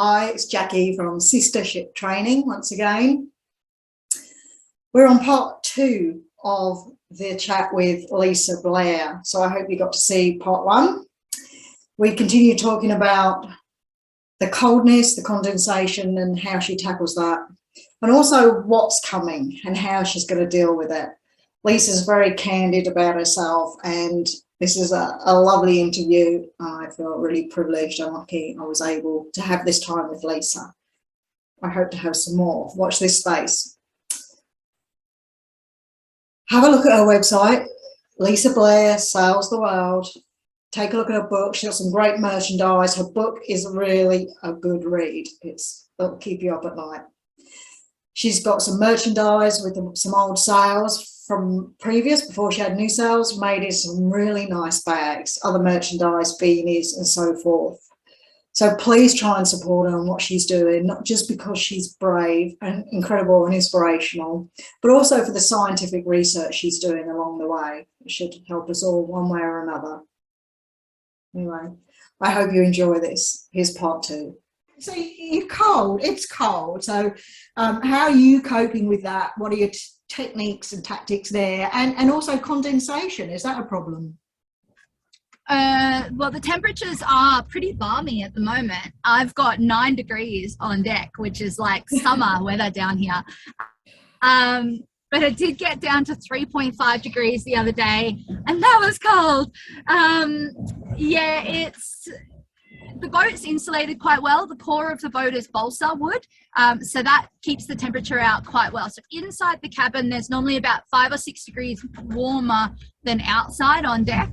Hi, it's Jackie from Sister Ship Training once again. We're on part 2 of the chat with Lisa Blair, so I hope you got to see part 1. We continue talking about the coldness, the condensation, and how she tackles that, and also what's coming and how she's going to deal with it. Lisa's very candid about herself, and this is a lovely interview. I feel really privileged and lucky I was able to have this time with Lisa. I hope to have some more. Watch this space. Have a look at her website, Lisa Blair Sails the World. Take a look at her book. She's got some great merchandise. Her book is really a good read. It'll keep you up at night. She's got some merchandise with some old sails from before she had new sails, made in some really nice bags, other merchandise, beanies, and so forth. So please try and support her on what she's doing, not just because she's brave and incredible and inspirational, but also for the scientific research she's doing along the way. It should help us all one way or another. Anyway, I hope you enjoy this. Here's part 2. So you're cold, it's cold. So how are you coping with that? What are your techniques and tactics there? And also condensation, is that a problem? Well, the temperatures are pretty balmy at the moment. I've got 9 degrees on deck, which is like summer weather down here. But it did get down to 3.5 degrees the other day, and that was cold. Yeah, the boat's insulated quite well. The core of the boat is balsa wood, so that keeps the temperature out quite well. So inside the cabin, there's normally about 5 or 6 degrees warmer than outside on deck.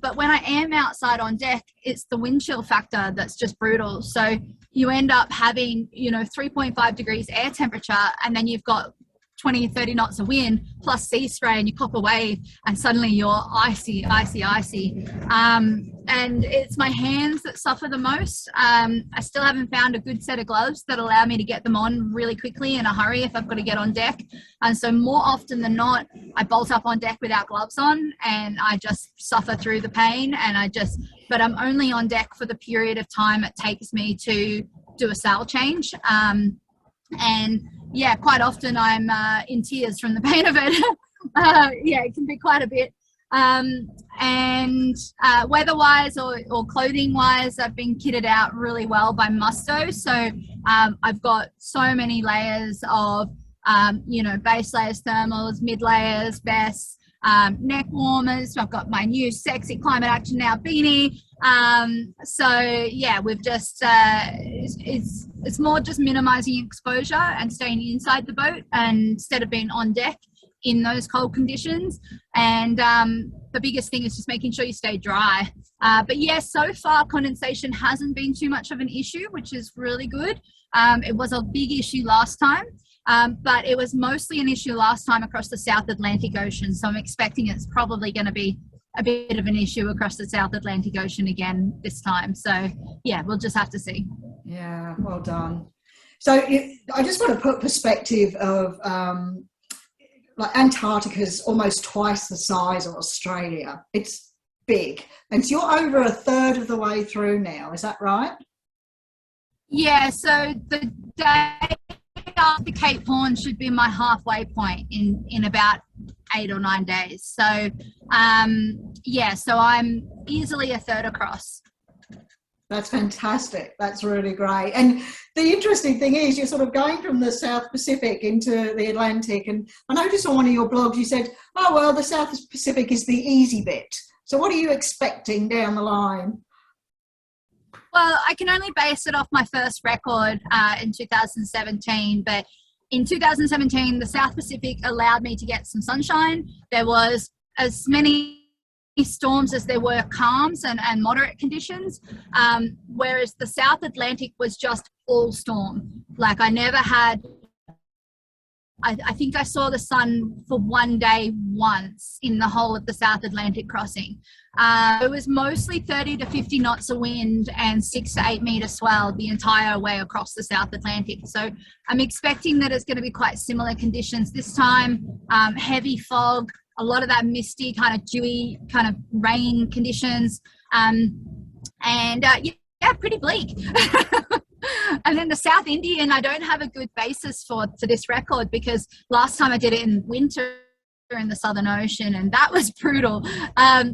But when I am outside on deck, it's the wind chill factor that's just brutal. So you end up having, 3.5 degrees air temperature, and then you've got 20, 30 knots of wind plus sea spray, and you cop a wave and suddenly you're icy. And it's my hands that suffer the most. I still haven't found a good set of gloves that allow me to get them on really quickly in a hurry if I've got to get on deck. And so more often than not, I bolt up on deck without gloves on, and I just suffer through the pain. But I'm only on deck for the period of time it takes me to do a sail change. And yeah, quite often I'm in tears from the pain of it. Yeah, it can be quite a bit. And weather-wise or clothing-wise, I've been kitted out really well by Musto. So I've got so many layers of, base layers, thermals, mid layers, vests, neck warmers. I've got my new sexy Climate Action Now beanie. So yeah, we've just it's more just minimizing exposure and staying inside the boat instead of being on deck in those cold conditions. And the biggest thing is just making sure you stay dry. But yeah, so far condensation hasn't been too much of an issue, which is really good. It was a big issue last time, but it was mostly an issue last time across the South Atlantic Ocean. So I'm expecting it's probably going to be a bit of an issue across the South Atlantic Ocean again this time. So yeah, we'll just have to see. Yeah, well done. So I just want to put perspective of like Antarctica's almost twice the size of Australia. It's big, and so you're over a third of the way through now, is that right? Yeah, so the day after Cape Horn should be my halfway point in about 8 or 9 days. So yeah, so I'm easily a third across. That's fantastic. That's really great. And the interesting thing is you're sort of going from the South Pacific into the Atlantic. And I noticed on one of your blogs you said, oh, well, the South Pacific is the easy bit. So what are you expecting down the line? Well, I can only base it off my first record in 2017. But in 2017, the South Pacific allowed me to get some sunshine. There was as many storms as there were calms and moderate conditions, whereas the South Atlantic was just all storm. Like I never had, I think I saw the sun for one day once in the whole of the South Atlantic crossing. It was mostly 30 to 50 knots of wind and 6 to 8 meter swell the entire way across the South Atlantic. So I'm expecting that it's going to be quite similar conditions this time. Heavy fog, a lot of that misty kind of dewy kind of rain conditions, and yeah, pretty bleak. And then the South Indian, I don't have a good basis for this record because last time I did it in winter in the Southern Ocean, and that was brutal.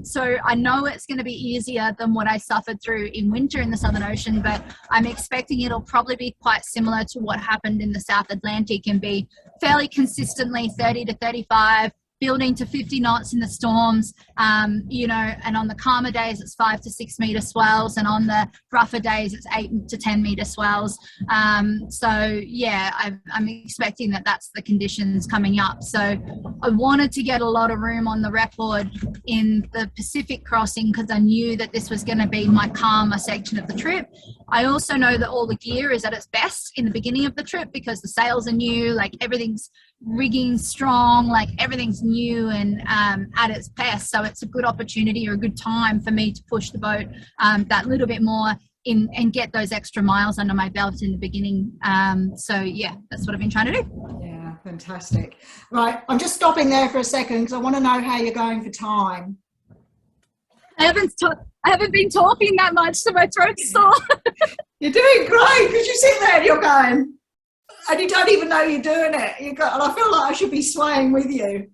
So I know it's going to be easier than what I suffered through in winter in the Southern Ocean, but I'm expecting it'll probably be quite similar to what happened in the South Atlantic and be fairly consistently 30 to 35, building to 50 knots in the storms, you know, and on the calmer days it's 5 to 6 meter swells, and on the rougher days it's 8 to 10 meter swells. So yeah, I'm expecting that that's the conditions coming up. So I wanted to get a lot of room on the record in the Pacific crossing because I knew that this was going to be my calmer section of the trip. I also know that all the gear is at its best in the beginning of the trip because the sails are new, like everything's rigging strong, like everything's new and at its best. So it's a good opportunity or a good time for me to push the boat that little bit more in and get those extra miles under my belt in the beginning. So yeah, that's what I've been trying to do. Yeah, fantastic. Right, I'm just stopping there for a second because I want to know how you're going for time. I haven't been talking that much, so my throat's sore. You're doing great because you sit there and you're going, and you don't even know you're doing it. And I feel like I should be swaying with you.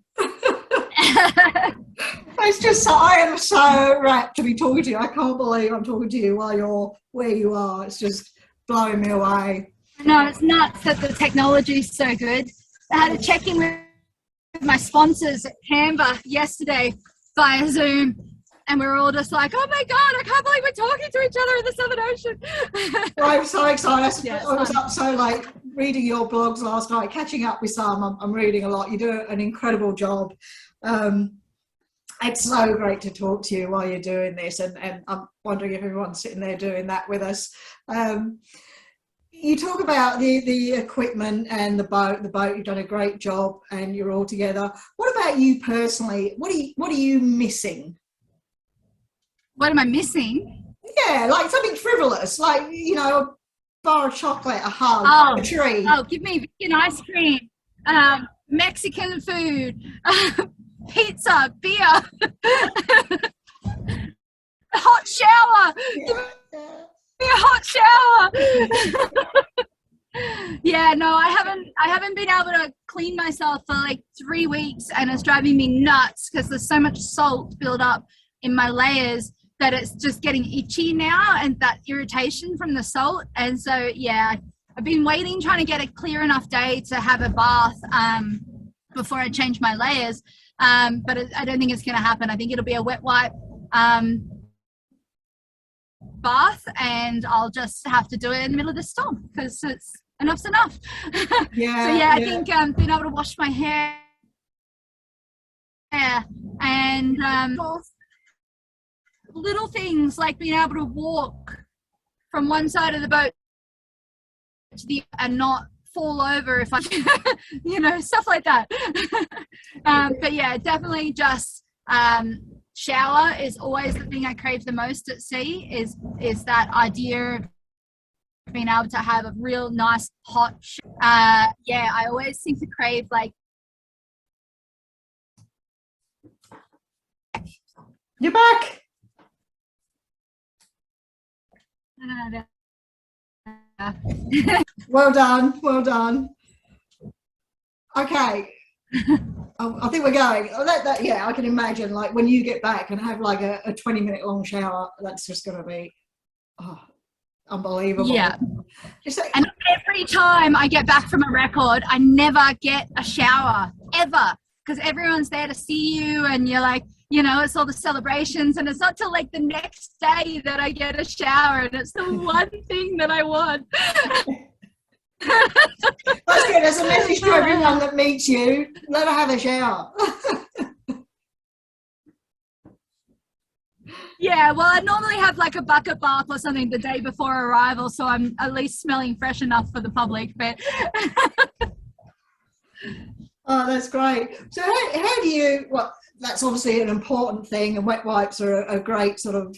It's just so, I am so rapt to be talking to you. I can't believe I'm talking to you while you're where you are. It's just blowing me away. No, it's nuts that the technology is so good. I had a check-in with my sponsors at Canberra yesterday via Zoom, and we were all just like, oh my God, I can't believe we're talking to each other in the Southern Ocean. Well, I'm so excited. Yeah, I was up so late reading your blogs last night, catching up with some. I'm reading a lot. You do an incredible job. It's so great to talk to you while you're doing this, and I'm wondering if everyone's sitting there doing that with us. You talk about the equipment and the boat. You've done a great job, and you're all together. What about you personally? What are you missing? What am I missing? Yeah, like something frivolous, like, you know, a bar of chocolate, a hug, a tree. Oh, give me vegan ice cream, Mexican food, pizza, beer, hot shower. Yeah. Give me a hot shower. Yeah, no, I haven't been able to clean myself for like 3 weeks, and it's driving me nuts because there's so much salt built up in my layers that it's just getting itchy now, and that irritation from the salt. And so yeah, I've been waiting, trying to get a clear enough day to have a bath before I change my layers, but I don't think it's going to happen. I think it'll be a wet wipe bath, and I'll just have to do it in the middle of the storm because it's enough's enough. Yeah, so yeah, I think being able to wash my hair and little things like being able to walk from one side of the boat to the and not fall over if I, you know, stuff like that. But yeah, definitely just shower is always the thing I crave the most at sea. Is that idea of being able to have a real nice hot yeah, I always seem to crave like. You're back. Well done, well done. Okay, I think we're going. Yeah, I can imagine like when you get back and have like a 20-minute long shower. That's just going to be unbelievable. Yeah. Like, and every time I get back from a record, I never get a shower ever because everyone's there to see you, and you're like, you know, it's all the celebrations, and it's not till like the next day that I get a shower, and it's the one thing that I want. That's good. As a message to everyone that meets you, let her have a shower. Yeah, well, I normally have like a bucket bath or something the day before arrival, so I'm at least smelling fresh enough for the public. But oh, that's great. So how do you, well, that's obviously an important thing, and wet wipes are a great sort of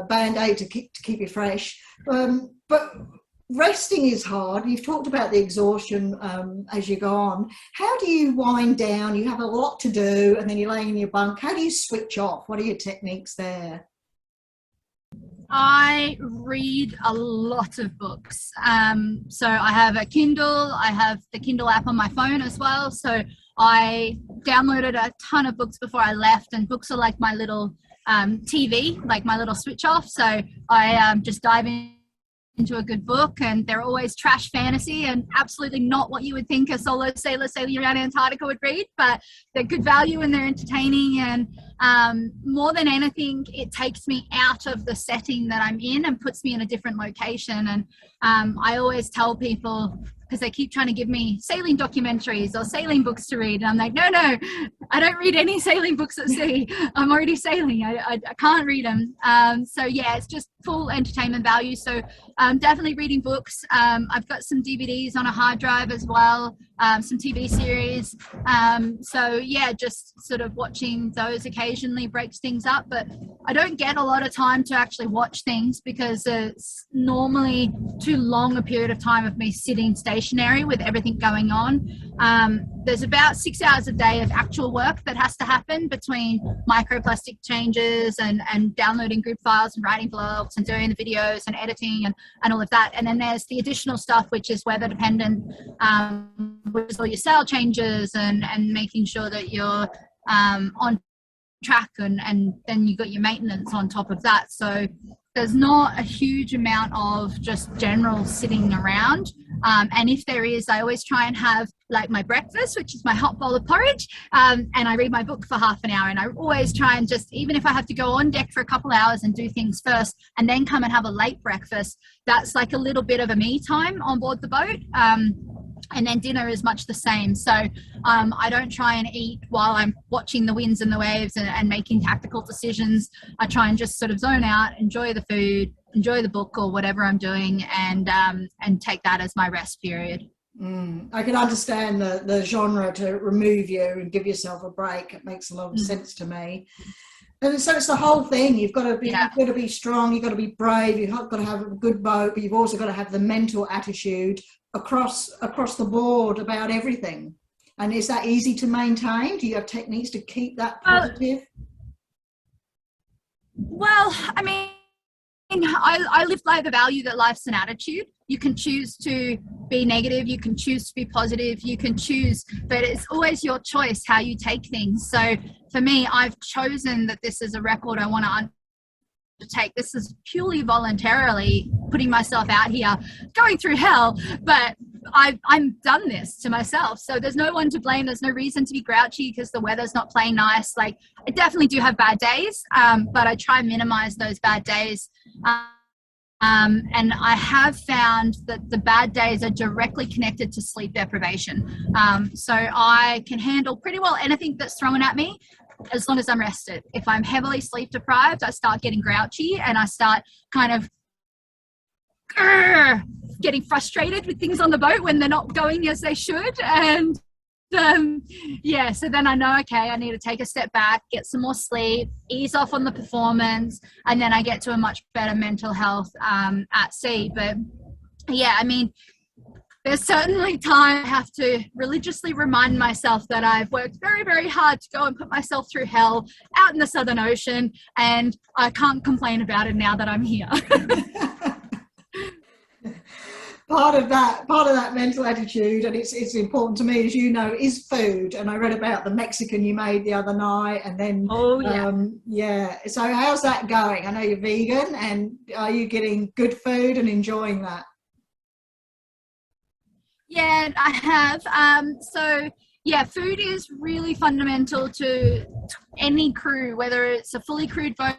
band-aid to keep you fresh. But resting is hard. You've talked about the exhaustion as you go on. How do you wind down? You have a lot to do, and then you're laying in your bunk. How do you switch off? What are your techniques there? I read a lot of books. So I have a Kindle, I have the Kindle app on my phone as well. So I downloaded a ton of books before I left, and books are like my little TV, like my little switch off. So I just dive into a good book, and they're always trash fantasy and absolutely not what you would think a solo sailor sailing around Antarctica would read, but they're good value and they're entertaining. And more than anything, it takes me out of the setting that I'm in and puts me in a different location. And I always tell people, because they keep trying to give me sailing documentaries or sailing books to read, and I'm like, no, I don't read any sailing books at sea. I'm already sailing. I can't read them. So yeah, it's just full entertainment value. So definitely reading books. I've got some DVDs on a hard drive as well, some TV series. So yeah, just sort of watching those occasionally breaks things up, but I don't get a lot of time to actually watch things because it's normally too long a period of time of me sitting stationary with everything going on. There's about 6 hours a day of actual work that has to happen between microplastic changes and downloading group files and writing blogs and doing the videos and editing and all of that. And then there's the additional stuff, which is weather dependent, which is all your sail changes and making sure that you're on track, and then you got your maintenance on top of that. So there's not a huge amount of just general sitting around. And if there is, I always try and have like my breakfast, which is my hot bowl of porridge, and I read my book for half an hour. And I always try and just, even if I have to go on deck for a couple hours and do things first and then come and have a late breakfast, that's like a little bit of a me time on board the boat. And then dinner is much the same. So I don't try and eat while I'm watching the winds and the waves and making tactical decisions. I try and just sort of zone out, enjoy the food, enjoy the book or whatever I'm doing, and take that as my rest period. I can understand the genre to remove you and give yourself a break. It makes a lot of sense to me. And so it's the whole thing. You've got to be strong. You've got to be brave. You've got to have a good boat, but you've also got to have the mental attitude across the board about everything. And is that easy to maintain? Do you have techniques to keep that positive? Well, I mean, I live by the value that life's an attitude. You can choose to be negative, you can choose to be positive, you can choose, but it's always your choice how you take things. So for me, I've chosen that this is a record I want to undertake. This is purely voluntarily putting myself out here, going through hell, but I've done this to myself. So there's no one to blame. There's no reason to be grouchy because the weather's not playing nice. Like, I definitely do have bad days, but I try and minimize those bad days. And I have found that the bad days are directly connected to sleep deprivation. So I can handle pretty well anything that's thrown at me as long as I'm rested. If I'm heavily sleep deprived, I start getting grouchy and I start kind of getting frustrated with things on the boat when they're not going as they should. And so then I know, okay, I need to take a step back, get some more sleep, ease off on the performance, and then I get to a much better mental health at sea. But yeah, I mean, there's certainly time I have to religiously remind myself that I've worked very, very hard to go and put myself through hell out in the Southern Ocean, and I can't complain about it now that I'm here. Part of that mental attitude, and it's important to me, as you know, is food. And I read about the Mexican you made the other night, and then so how's that going? I know you're vegan, and are you getting good food and enjoying that? Yeah, I have. So yeah, food is really fundamental to any crew, whether it's a fully crewed boat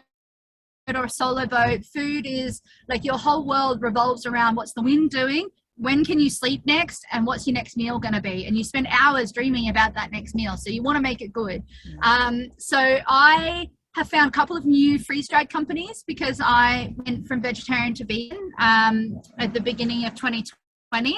or a solo boat. Food is like, your whole world revolves around what's the wind doing, when can you sleep next, and what's your next meal going to be. And you spend hours dreaming about that next meal, so you want to make it good. So I have found a couple of new freeze-dried companies because I went from vegetarian to vegan at the beginning of 2020.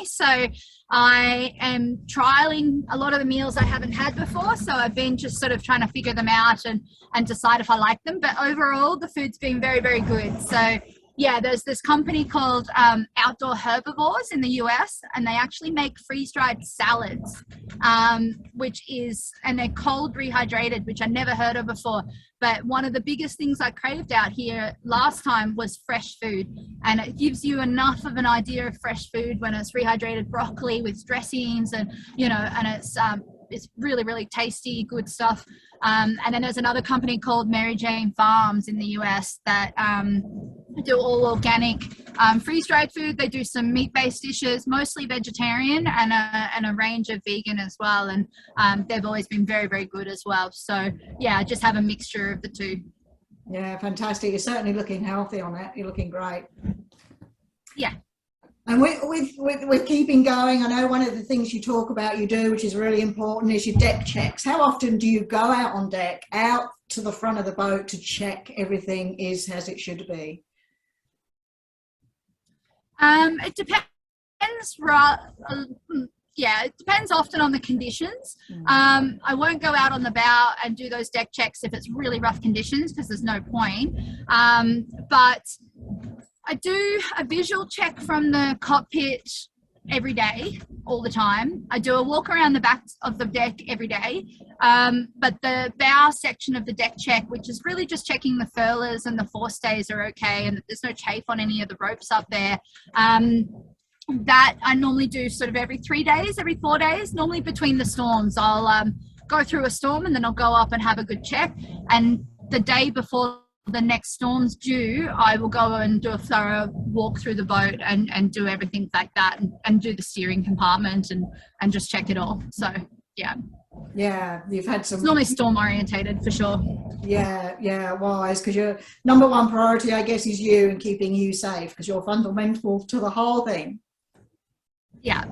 So I am trialing a lot of the meals I haven't had before. So I've been just sort of trying to figure them out and decide if I like them. But overall, the food's been very, very good. So yeah, there's this company called Outdoor Herbivores in the US, and they actually make freeze-dried salads, and they're cold rehydrated, which I never heard of before. But one of the biggest things I craved out here last time was fresh food, and it gives you enough of an idea of fresh food when it's rehydrated broccoli with dressings, and it's really, really tasty, good stuff. And then there's another company called Mary Jane Farms in the US that do all organic freeze-dried food. They do some meat-based dishes, mostly vegetarian, and a range of vegan as well. And they've always been very, very good as well. So yeah, just have a mixture of the two. Yeah, fantastic. You're certainly looking healthy on it. You're looking great. Yeah. And with keeping going, I know one of the things you talk about you do, which is really important, is your deck checks. How often do you go out on deck, out to the front of the boat to check everything is as it should be? It depends. It depends often on the conditions. I won't go out on the bow and do those deck checks if it's really rough conditions, because there's no point. But I do a visual check from the cockpit every day, all the time. I do a walk around the back of the deck every day. But the bow section of the deck check, which is really just checking the furlers and the forestays are okay and that there's no chafe on any of the ropes up there, that I normally do sort of every 3 days, every 4 days. Normally between the storms, I'll go through a storm and then I'll go up and have a good check. And the day before the next storm's due, I will go and do a thorough walk through the boat and do everything like that, and do the steering compartment and just check it all. So yeah, you've had some. It's normally storm orientated for sure. Yeah, wise, because your number one priority, I guess, is you and keeping you safe, because you're fundamental to the whole thing. Yeah.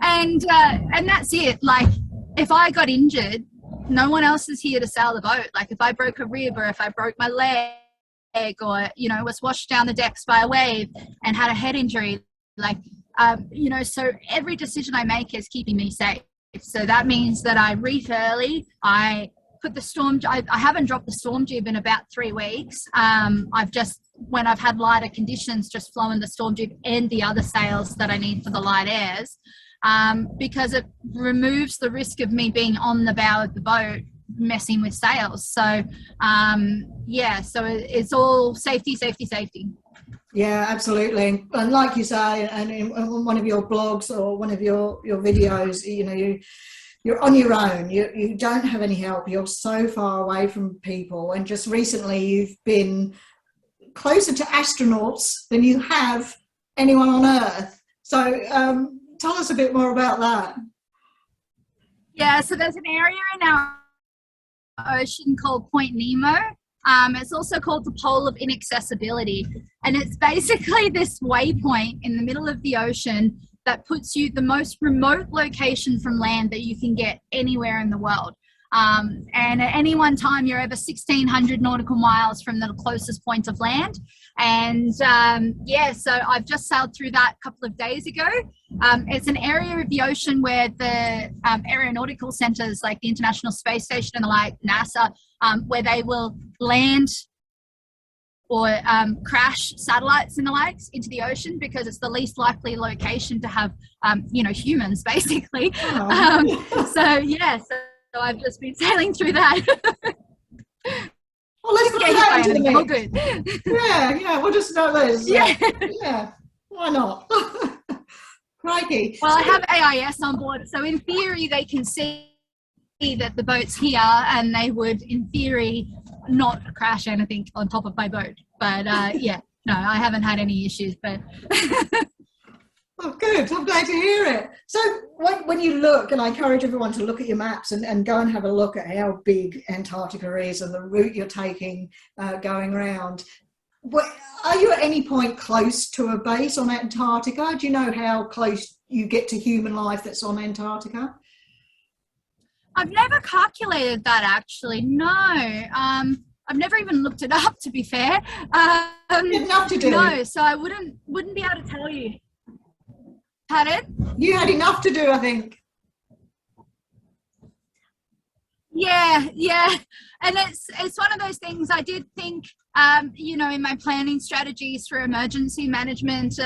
and that's it. Like, if I got injured, no one else is here to sail the boat. Like, if I broke a rib or if I broke my leg or, was washed down the decks by a wave and had a head injury, so every decision I make is keeping me safe. So that means that I reef early. I put I haven't dropped the storm jib in about 3 weeks. I've just, when I've had lighter conditions, just flown the storm jib and the other sails that I need for the light airs. Because it removes the risk of me being on the bow of the boat messing with sails. So so it's all safety. Yeah, absolutely. And like you say, and in one of your blogs or one of your videos, you're on your own. You don't have any help. You're so far away from people. And just recently you've been closer to astronauts than you have anyone on Earth. So tell us a bit more about that. Yeah, so there's an area in our ocean called Point Nemo. It's also called the Pole of Inaccessibility. And it's basically this waypoint in the middle of the ocean that puts you the most remote location from land that you can get anywhere in the world. And at any one time, you're over 1,600 nautical miles from the closest point of land. And so I've just sailed through that a couple of days ago. It's an area of the ocean where the aeronautical centers like the International Space Station and the like, NASA, where they will land or crash satellites and the likes into the ocean, because it's the least likely location to have, humans, basically. So I've just been sailing through that. Well, let's put that into the mix. Good. Yeah, we'll just know those. Yeah, why not? Crikey. Well, I have AIS on board, so in theory they can see that the boat's here, and they would, in theory, not crash anything on top of my boat. But no, I haven't had any issues. But oh, good. I'm glad to hear it. So when you look, and I encourage everyone to look at your maps and go and have a look at how big Antarctica is and the route you're taking going around. Are you at any point close to a base on Antarctica? Do you know how close you get to human life that's on Antarctica? I've never calculated that, actually. No. I've never even looked it up, to be fair. You had enough to do. No, so I wouldn't be able to tell you. Pardon? You had enough to do, I think. Yeah. And it's one of those things. I did think you know, in my planning strategies for emergency management,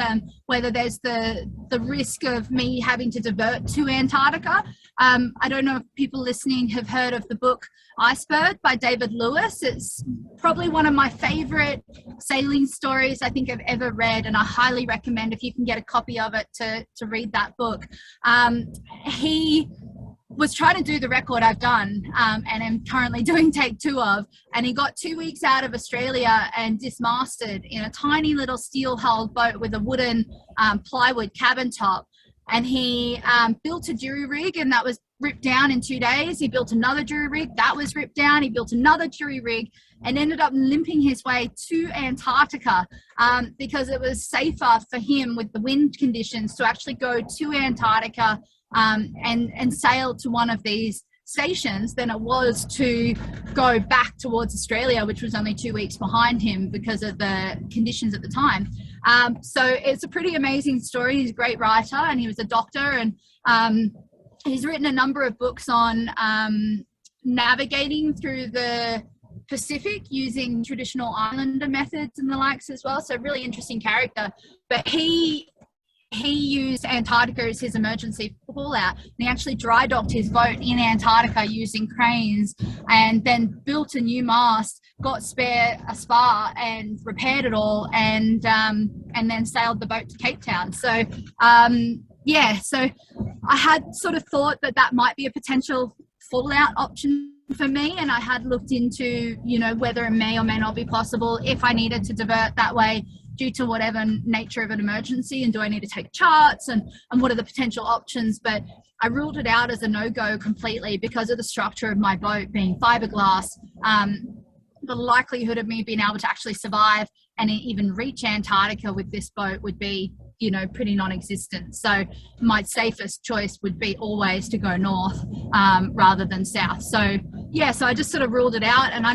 whether there's the risk of me having to divert to Antarctica. I don't know if people listening have heard of the book Iceberg by David Lewis. It's probably one of my favorite sailing stories I think I've ever read, and I highly recommend, if you can get a copy of it, to read that book. He was trying to do the record I've done, and am currently doing take 2 of, and he got 2 weeks out of Australia and dismasted in a tiny little steel-hulled boat with a wooden plywood cabin top. And he built a jury rig, and that was ripped down in 2 days. He built another jury rig, that was ripped down. He built another jury rig and ended up limping his way to Antarctica, because it was safer for him with the wind conditions to actually go to Antarctica and sail to one of these stations than it was to go back towards Australia, which was only 2 weeks behind him because of the conditions at the time. So it's a pretty amazing story. He's a great writer, and he was a doctor, and he's written a number of books on navigating through the Pacific using traditional islander methods and the likes as well. So really interesting character. But he used Antarctica as his emergency pull-out, and he actually dry docked his boat in Antarctica using cranes, and then built a new mast, got a spar and repaired it all, and then sailed the boat to Cape Town. So yeah, so I had sort of thought that might be a potential fallout option for me, and I had looked into, you know, whether it may or may not be possible if I needed to divert that way due to whatever nature of an emergency, and do I need to take charts, and what are the potential options. But I ruled it out as a no-go completely because of the structure of my boat being fiberglass. The likelihood of me being able to actually survive and even reach Antarctica with this boat would be, you know, pretty non-existent. So my safest choice would be always to go north rather than south. So yeah, so I just sort of ruled it out, and I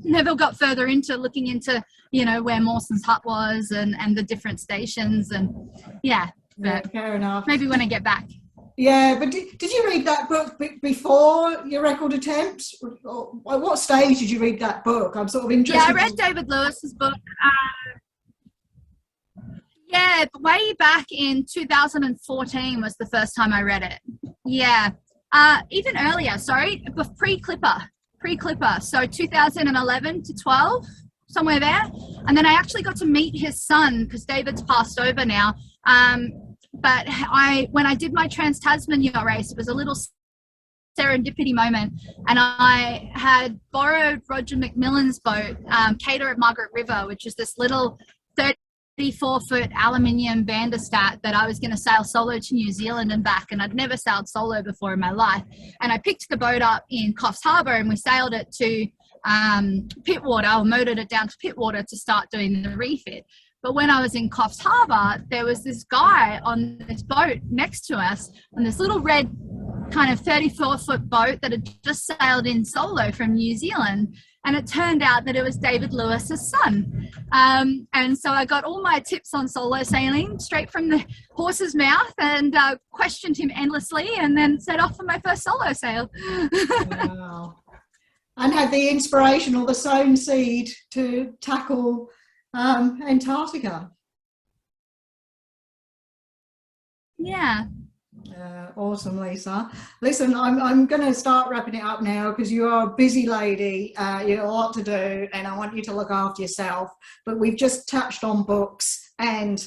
never got further into looking into, you know, where Mawson's hut was and the different stations, and yeah, but fair enough. Maybe when I get back. Yeah, but did you read that book before your record attempt? Or at what stage did you read that book? I'm sort of interested. Yeah, I read David Lewis's book. Yeah, way back in 2014 was the first time I read it. Yeah, even earlier, sorry, but pre-Clipper. So 2011 to 12, somewhere there. And then I actually got to meet his son, because David's passed over now. But when I did my Trans-Tasmania race, it was a little serendipity moment, and I had borrowed Roger McMillan's boat, Cater at Margaret River, which is this little 34-foot aluminium Vanderstat that I was going to sail solo to New Zealand and back, and I'd never sailed solo before in my life. And I picked the boat up in Coffs Harbour, and we sailed it to Pittwater, or motored it down to Pittwater to start doing the refit. But when I was in Coffs Harbour, there was this guy on this boat next to us on this little red kind of 34-foot boat that had just sailed in solo from New Zealand. And it turned out that it was David Lewis's son. And so I got all my tips on solo sailing straight from the horse's mouth, and questioned him endlessly, and then set off for my first solo sail. Wow. And had the inspiration or the sown seed to tackle Antarctica. Yeah. Awesome, Lisa. Listen, I'm going to start wrapping it up now, because you are a busy lady. You have a lot to do, and I want you to look after yourself. But we've just touched on books, and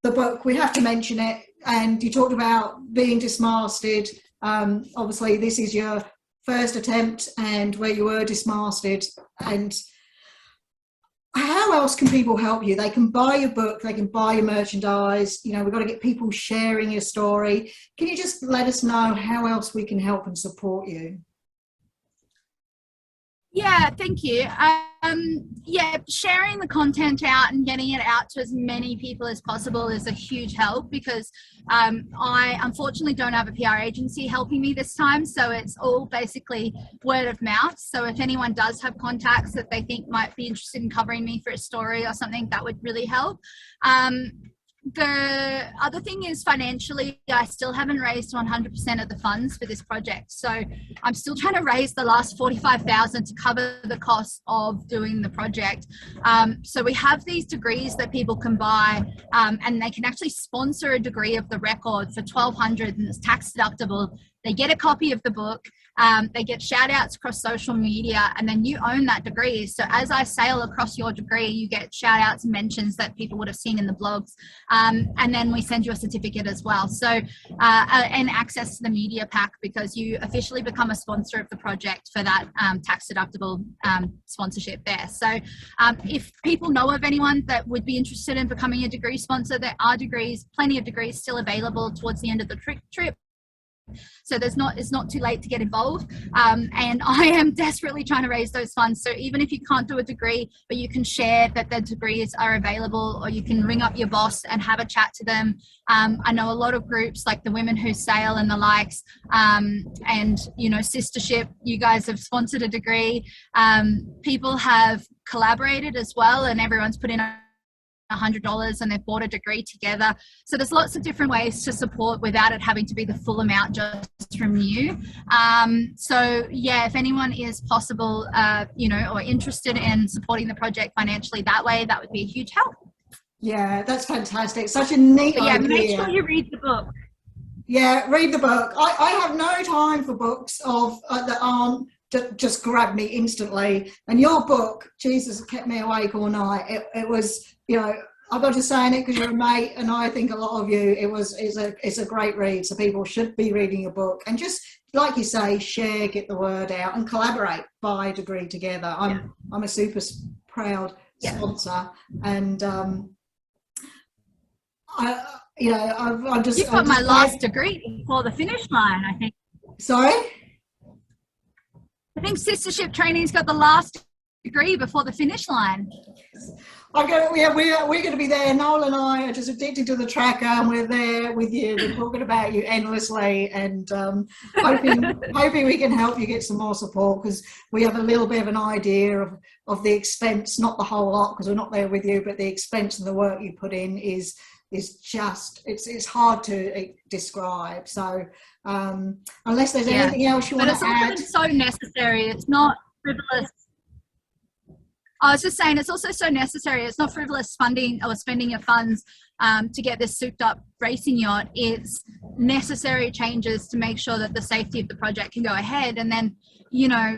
the book, we have to mention it. And you talked about being dismasted. Obviously, this is your first attempt, and where you were dismasted. And how else can people help you? They can buy your book, they can buy your merchandise. You know, we've got to get people sharing your story. Can you just let us know how else we can help and support you? Yeah, thank you. Yeah, sharing the content out and getting it out to as many people as possible is a huge help, because I unfortunately don't have a PR agency helping me this time, so it's all basically word of mouth. So if anyone does have contacts that they think might be interested in covering me for a story or something, that would really help. The other thing is financially, I still haven't raised 100% of the funds for this project. So I'm still trying to raise the last 45,000 to cover the cost of doing the project. So we have these degrees that people can buy, and they can actually sponsor a degree of the record for 1,200, and it's tax deductible. They get a copy of the book. They get shout outs across social media, and then you own that degree. So as I sail across your degree, you get shout outs and mentions that people would have seen in the blogs. And then we send you a certificate as well. So, and access to the media pack, because you officially become a sponsor of the project for that tax deductible sponsorship there. So if people know of anyone that would be interested in becoming a degree sponsor, there are degrees, plenty of degrees still available towards the end of the trip. So it's not too late to get involved, and I am desperately trying to raise those funds. So even if you can't do a degree, but you can share that the degrees are available, or you can ring up your boss and have a chat to them. I know a lot of groups like the Women Who Sail and the likes, and Sistership, you guys have sponsored a degree. People have collaborated as well, and everyone's put in $100 and they've bought a degree together. So there's lots of different ways to support without it having to be the full amount just from you. So yeah, if anyone is possible, or interested in supporting the project financially that way, that would be a huge help. Yeah, that's fantastic. Such a neat idea. Make sure you read the book. Yeah, read the book. I have no time for books that aren't just grab me instantly. And your book, Jesus, kept me awake all night. It was, I've got to saying it because you're a mate, and I think a lot of you, it's a great read. So people should be reading your book, and just like you say, share, get the word out, and collaborate, buy a degree together. I'm a super proud sponsor, and I've just. You've got my last degree before the finish line, I think. Sorry? I think Sistership Training's got the last degree before the finish line. We're going to be there. Noel and I are just addicted to the tracker, and we're there with you. We're talking about you endlessly, and hoping we can help you get some more support, because we have a little bit of an idea of the expense, not the whole lot because we're not there with you, but the expense and the work you put in is just, it's hard to describe. So unless there's anything else you want to add. It's so necessary. It's not frivolous. I was just saying, it's also so necessary. It's not frivolous funding or spending your funds to get this souped up racing yacht. It's necessary changes to make sure that the safety of the project can go ahead. And then,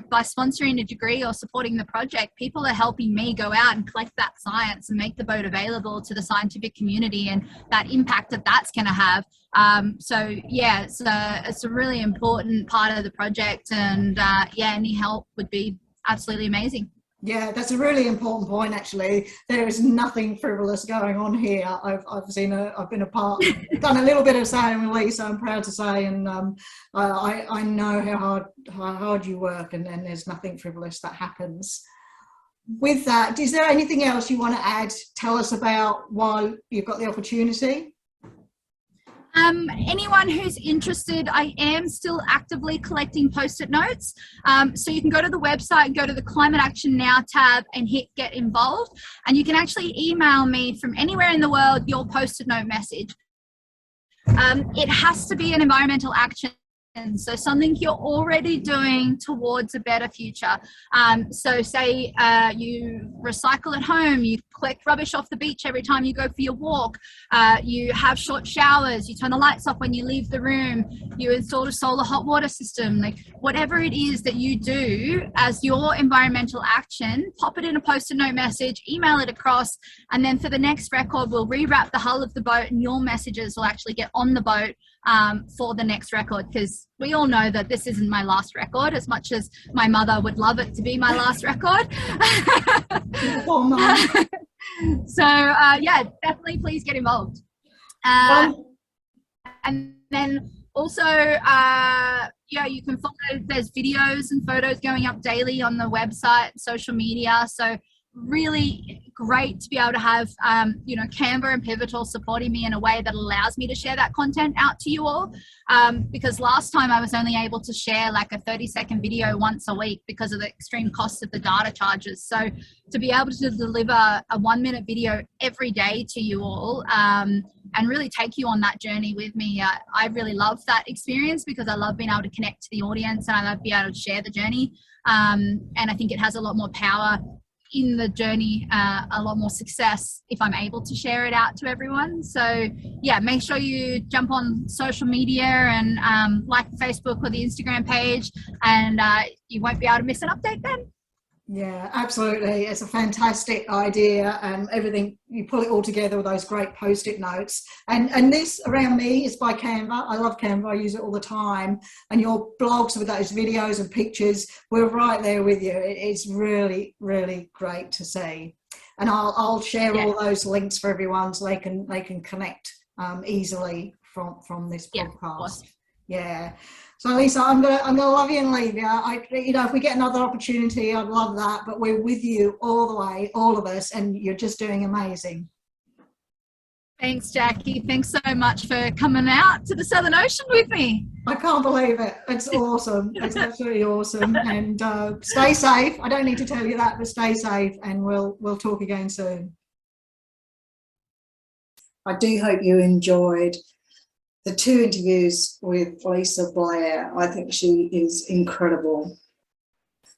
by sponsoring a degree or supporting the project, people are helping me go out and collect that science and make the boat available to the scientific community, and that impact that's going to have. It's a really important part of the project, and any help would be absolutely amazing. Yeah, that's a really important point, actually. There is nothing frivolous going on here. I've been a part, done a little bit of sailing with Lisa, I'm proud to say, and I know how hard you work, and there's nothing frivolous that happens. With that, is there anything else you want to add? Tell us about while you've got the opportunity. Anyone who's interested, I am still actively collecting post-it notes. So you can go to the website and go to the Climate Action Now tab and hit Get Involved. And you can actually email me from anywhere in the world your post-it note message. It has to be an environmental action. So something you're already doing towards a better future. So say you recycle at home, you collect rubbish off the beach every time you go for your walk, you have short showers, you turn the lights off when you leave the room, you install a solar hot water system, like whatever it is that you do as your environmental action, pop it in a post-it note message, email it across, and then for the next record, we'll rewrap the hull of the boat, and your messages will actually get on the boat for the next record, because we all know that this isn't my last record, as much as my mother would love it to be my last record. Oh, Mom. So definitely please get involved. And then also you can follow, there's videos and photos going up daily on the website, social media, so really great to be able to have, you know, Canva and Pivotal supporting me in a way that allows me to share that content out to you all. Because last time I was only able to share like a 30-second video once a week because of the extreme costs of the data charges. So to be able to deliver a 1-minute video every day to you all, and really take you on that journey with me, I really love that experience because I love being able to connect to the audience and I love being able to share the journey. And I think it has a lot more power in the journey, a lot more success if I'm able to share it out to everyone. So yeah, make sure you jump on social media and like Facebook or the Instagram page, and you won't be able to miss an update then. Yeah, absolutely. It's a fantastic idea, and everything, you pull it all together with those great post-it notes. And this around me is by Canva. I love Canva. I use it all the time. And your blogs with those videos and pictures, we're right there with you. It's really, really great to see. And I'll share all those links for everyone so they can connect easily from this podcast. Yeah. So Lisa, I'm gonna love you and leave you. If we get another opportunity, I'd love that. But we're with you all the way, all of us, and you're just doing amazing. Thanks, Jackie. Thanks so much for coming out to the Southern Ocean with me. I can't believe it. It's awesome. It's absolutely awesome. And stay safe. I don't need to tell you that, but stay safe, and we'll talk again soon. I do hope you enjoyed the 2 interviews with Lisa Blair. I think she is incredible.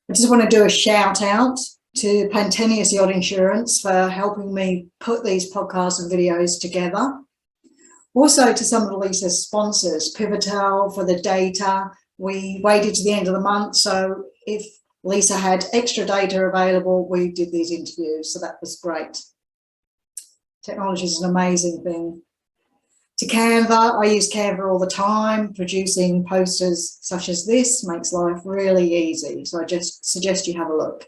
I just want to do a shout out to Pantenius Yacht Insurance for helping me put these podcasts and videos together. Also to some of Lisa's sponsors, Pivotal for the data. We waited to the end of the month, so if Lisa had extra data available, we did these interviews, so that was great. Technology is an amazing thing. To Canva, I use Canva all the time. Producing posters such as this makes life really easy. So I just suggest you have a look.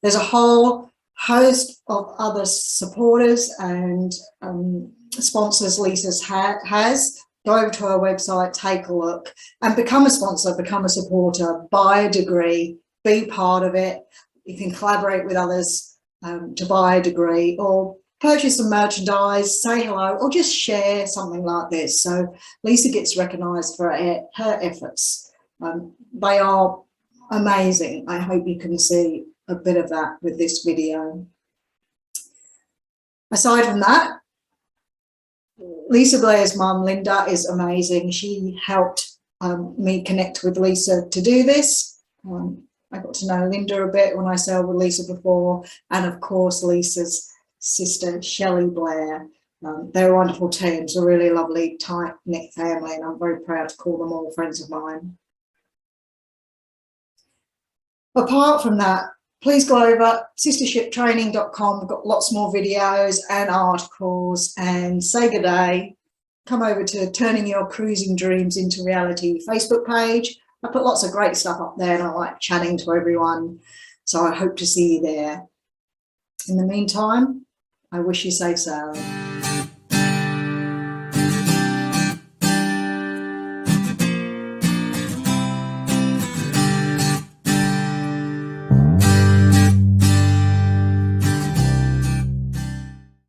There's a whole host of other supporters and sponsors Lisa's has. Go over to her website, take a look, and become a sponsor, become a supporter, buy a degree, be part of it. You can collaborate with others to buy a degree, or purchase some merchandise, say hello, or just share something like this. So Lisa gets recognised for her efforts. They are amazing. I hope you can see a bit of that with this video. Aside from that, Lisa Blair's mum, Linda, is amazing. She helped me connect with Lisa to do this. I got to know Linda a bit when I sailed with Lisa before, and of course Lisa's sister Shelley Blair. They're a wonderful teams, a really lovely tight-knit family, and I'm very proud to call them all friends of mine. Apart from that, please go over sistershiptraining.com. We've got lots more videos and articles, and say good day. Come over to Turning Your Cruising Dreams into Reality Facebook page. I put lots of great stuff up there and I like chatting to everyone, so I hope to see you there. In the meantime, I wish you safe sailing.